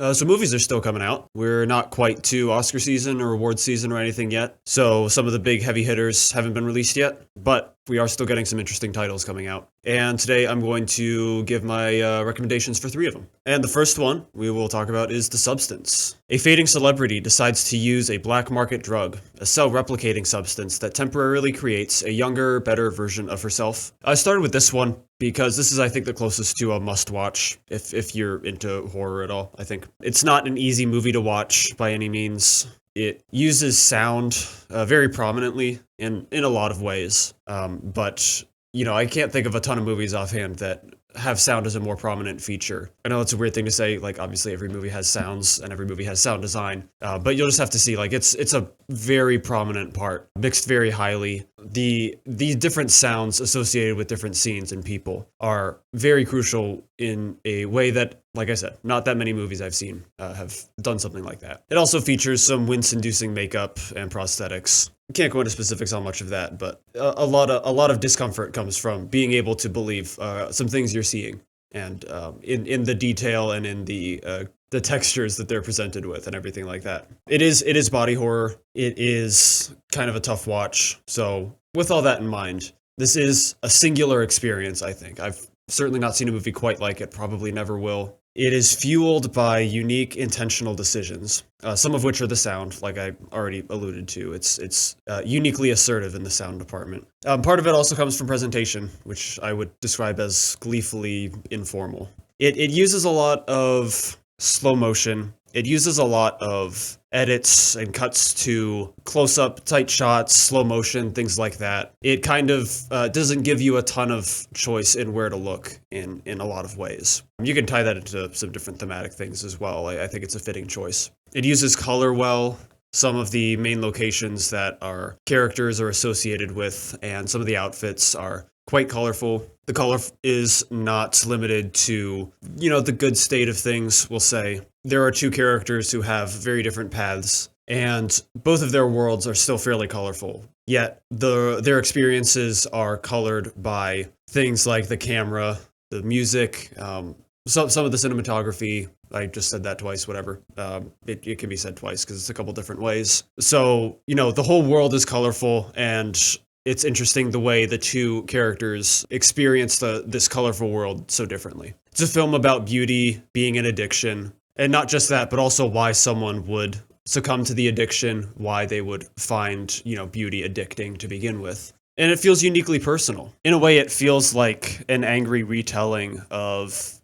So movies are still coming out. We're not quite to Oscar season or award season or anything yet. So some of the big heavy hitters haven't been released yet, but we are still getting some interesting titles coming out. And today I'm going to give my recommendations for 3 of them. And the first one we will talk about is The Substance. A fading celebrity decides to use a black market drug, a cell-replicating substance that temporarily creates a younger, better version of herself. I started with this one because this is, I think, the closest to a must-watch if you're into horror at all, I think. It's not an easy movie to watch by any means. It uses sound very prominently in a lot of ways, but I can't think of a ton of movies offhand that have sound as a more prominent feature. I know it's a weird thing to say, like obviously every movie has sounds and every movie has sound design, but you'll just have to see, like it's a very prominent part, mixed very highly. The different sounds associated with different scenes and people are very crucial in a way that, like I said, not that many movies I've seen have done something like that. It also features some wince-inducing makeup and prosthetics. Can't go into specifics on much of that, but a lot of discomfort comes from being able to believe some things you're seeing, and in the detail and in the textures that they're presented with and everything like that. It is body horror. It is kind of a tough watch. So with all that in mind, this is a singular experience, I think. I've certainly not seen a movie quite like it, probably never will. It is fueled by unique, intentional decisions, some of which are the sound, like I already alluded to. It's uniquely assertive in the sound department. Part of it also comes from presentation, which I would describe as gleefully informal. It uses a lot of slow motion. It uses a lot of edits and cuts to close-up, tight shots, slow motion, things like that. It kind of doesn't give you a ton of choice in where to look in a lot of ways. You can tie that into some different thematic things as well. I think it's a fitting choice. It uses color well. Some of the main locations that our characters are associated with and some of the outfits are quite colorful. The color is not limited to, the good state of things, we'll say. There are 2 characters who have very different paths, and both of their worlds are still fairly colorful. Yet their experiences are colored by things like the camera, the music, some of the cinematography. I just said that twice, whatever. It can be said twice because it's a couple different ways. So, the whole world is colorful, and it's interesting the way the 2 characters experience this colorful world so differently. It's a film about beauty being an addiction, and not just that, but also why someone would succumb to the addiction, why they would find, beauty addicting to begin with. And it feels uniquely personal. In a way, it feels like an angry retelling of,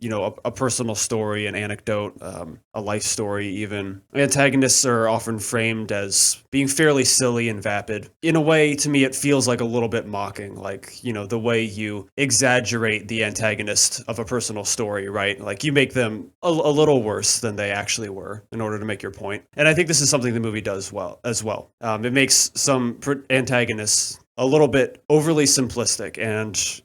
a personal story, an anecdote, a life story even. Antagonists are often framed as being fairly silly and vapid. In a way, to me, it feels like a little bit mocking, like, the way you exaggerate the antagonist of a personal story, right? Like, you make them a little worse than they actually were in order to make your point. And I think this is something the movie does well as well. It makes some antagonists a little bit overly simplistic and,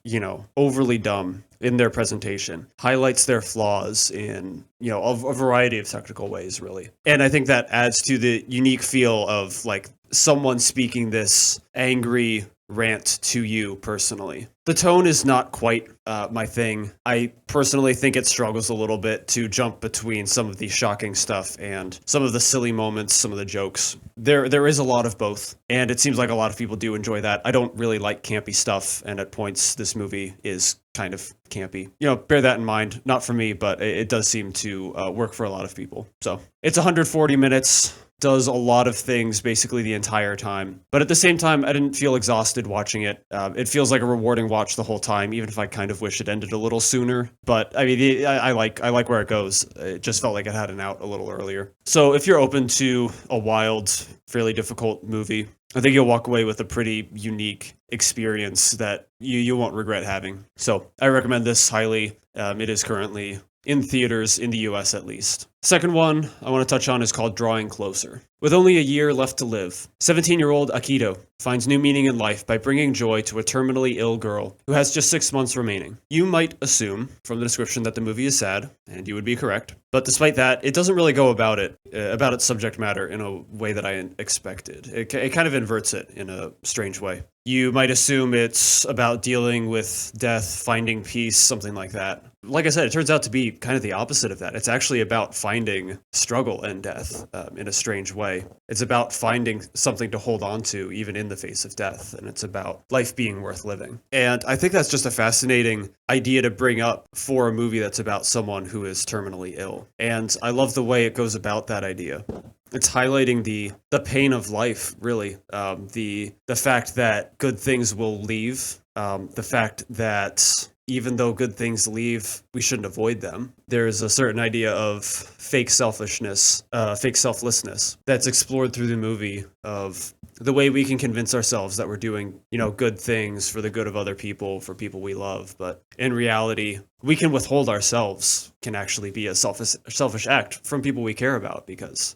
overly dumb in their presentation, highlights their flaws in, a variety of technical ways, really. And I think that adds to the unique feel of, like, someone speaking this angry rant to you personally. The tone is not quite my thing. I personally think it struggles a little bit to jump between some of the shocking stuff and some of the silly moments, some of the jokes. There is a lot of both, and it seems like a lot of people do enjoy that. I don't really like campy stuff, and at points this movie is kind of campy. Bear that in mind. Not for me, but it does seem to work for a lot of people. So it's 140 minutes. Does a lot of things basically the entire time. But at the same time, I didn't feel exhausted watching it. It feels like a rewarding watch the whole time, even if I kind of wish it ended a little sooner. But I mean, I like where it goes. It just felt like it had an out a little earlier. So if you're open to a wild, fairly difficult movie, I think you'll walk away with a pretty unique experience that you won't regret having. So I recommend this highly. It is currently in theaters in the US at least. Second one I want to touch on is called Drawing Closer. With only a year left to live, 17-year-old Akito finds new meaning in life by bringing joy to a terminally ill girl who has just 6 months remaining. You might assume from the description that the movie is sad, and you would be correct. But despite that, it doesn't really go about its subject matter in a way that I expected. It kind of inverts it in a strange way. You might assume it's about dealing with death, finding peace, something like that. like I said, it turns out to be kind of the opposite of that. It's actually about finding struggle and death in a strange way. It's about finding something to hold on to even in the face of death, and it's about life being worth living. And I think that's just a fascinating idea to bring up for a movie that's about someone who is terminally ill. And I love the way it goes about that idea. It's highlighting the pain of life, really. The fact that good things will leave. The fact that even though good things leave, we shouldn't avoid them. There's a certain idea of fake selfishness, fake selflessness that's explored through the movie of the way we can convince ourselves that we're doing, good things for the good of other people, for people we love. But in reality, we can withhold ourselves can actually be a selfish act from people we care about because,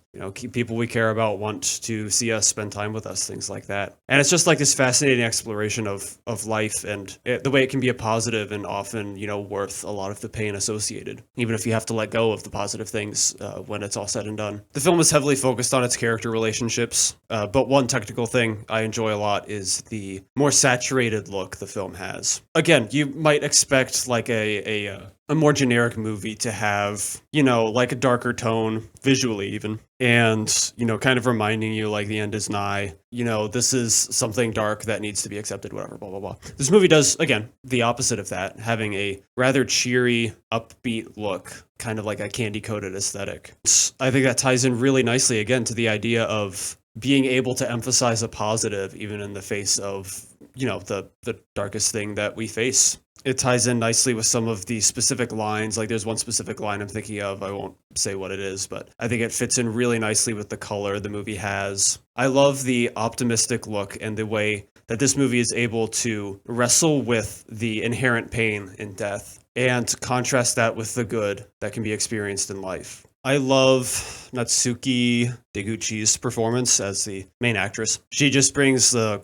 people we care about want to see us, spend time with us, things like that. And it's just like this fascinating exploration of life and the way it can be a positive and often, worth a lot of the pain associated, even if you have to let go of the positive things when it's all said and done. The film is heavily focused on its character relationships, but one technical thing I enjoy a lot is the more saturated look the film has. Again, you might expect like a more generic movie to have, like a darker tone visually even. And, kind of reminding you like the end is nigh, this is something dark that needs to be accepted, whatever, blah, blah, blah. This movie does, again, the opposite of that, having a rather cheery, upbeat look, kind of like a candy-coated aesthetic. I think that ties in really nicely, again, to the idea of being able to emphasize a positive even in the face of, the darkest thing that we face. It ties in nicely with some of the specific lines. Like there's one specific line I'm thinking of. I won't say what it is, but I think it fits in really nicely with the color the movie has. I love the optimistic look and the way that this movie is able to wrestle with the inherent pain in death and contrast that with the good that can be experienced in life. I love Natsuki Deguchi's performance as the main actress. She just brings a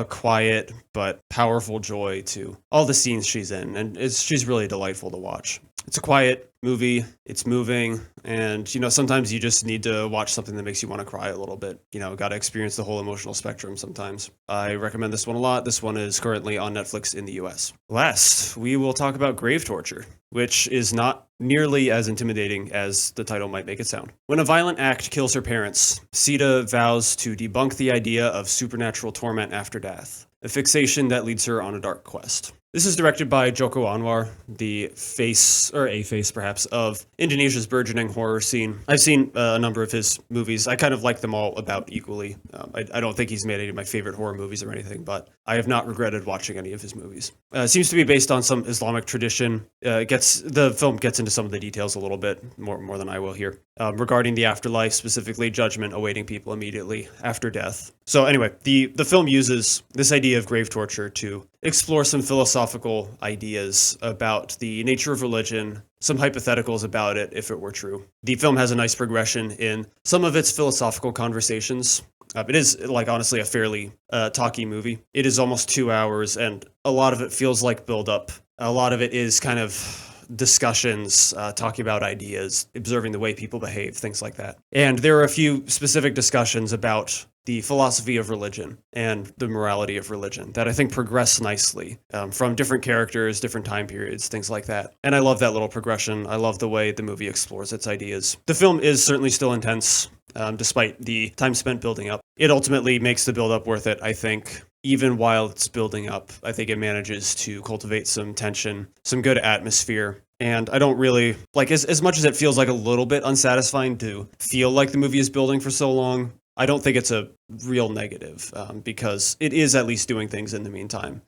quiet but powerful joy to all the scenes she's in, and she's really delightful to watch. It's a quiet movie, it's moving, and sometimes you just need to watch something that makes you want to cry a little bit. Got to experience the whole emotional spectrum sometimes. I recommend this one a lot. This one is currently on Netflix in the US. Last, we will talk about Grave Torture, which is not nearly as intimidating as the title might make it sound. When a violent act kills her parents, Sita vows to debunk the idea of supernatural torment after death, a fixation that leads her on a dark quest. This is directed by Joko Anwar, the face, or a face perhaps, of Indonesia's burgeoning horror scene. I've seen a number of his movies. I kind of like them all about equally. I don't think he's made any of my favorite horror movies or anything, but I have not regretted watching any of his movies. It seems to be based on some Islamic tradition. The film gets into some of the details a little bit, more than I will here, regarding the afterlife, specifically judgment awaiting people immediately after death. So anyway, the film uses this idea of grave torture to explore some philosophical ideas about the nature of religion, some hypotheticals about it if it were true. The film has a nice progression in some of its philosophical conversations. It is, honestly, a fairly talky movie. It is almost 2 hours, and a lot of it feels like build-up. A lot of it is kind of discussions, talking about ideas, observing the way people behave, things like that. And there are a few specific discussions about the philosophy of religion and the morality of religion that I think progress nicely from different characters, different time periods, things like that. And I love that little progression. I love the way the movie explores its ideas. The film is certainly still intense, despite the time spent building up. It ultimately makes the build-up worth it, I think. Even while it's building up, I think it manages to cultivate some tension, some good atmosphere. And I don't really, as much as it feels like a little bit unsatisfying to feel like the movie is building for so long, I don't think it's a real negative because it is at least doing things in the meantime.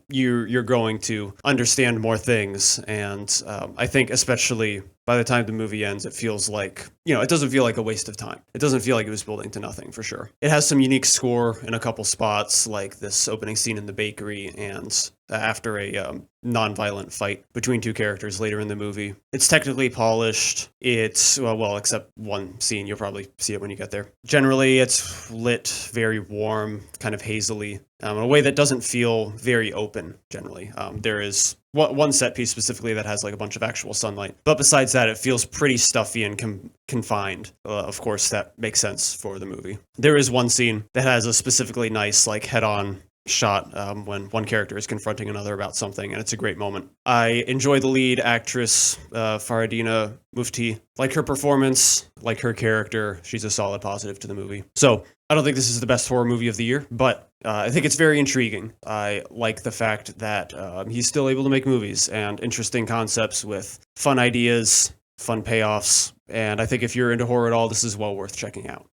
You're going to understand more things, and I think especially by the time the movie ends, it feels like, it doesn't feel like a waste of time. It doesn't feel like it was building to nothing, for sure. It has some unique score in a couple spots, like this opening scene in the bakery and after a non-violent fight between two characters later in the movie. It's technically polished. It's, well, except one scene. You'll probably see it when you get there. Generally, it's lit very warm, kind of hazily, in a way that doesn't feel very open, generally. There is one set piece specifically that has a bunch of actual sunlight. But besides that, it feels pretty stuffy and confined. Of course, that makes sense for the movie. There is one scene that has a specifically nice, head-on shot when one character is confronting another about something, and it's a great moment. I enjoy the lead actress, Faradina Mufti. Like her performance, like her character, she's a solid positive to the movie. So I don't think this is the best horror movie of the year, but I think it's very intriguing. I like the fact that he's still able to make movies and interesting concepts with fun ideas, fun payoffs, and I think if you're into horror at all, this is well worth checking out.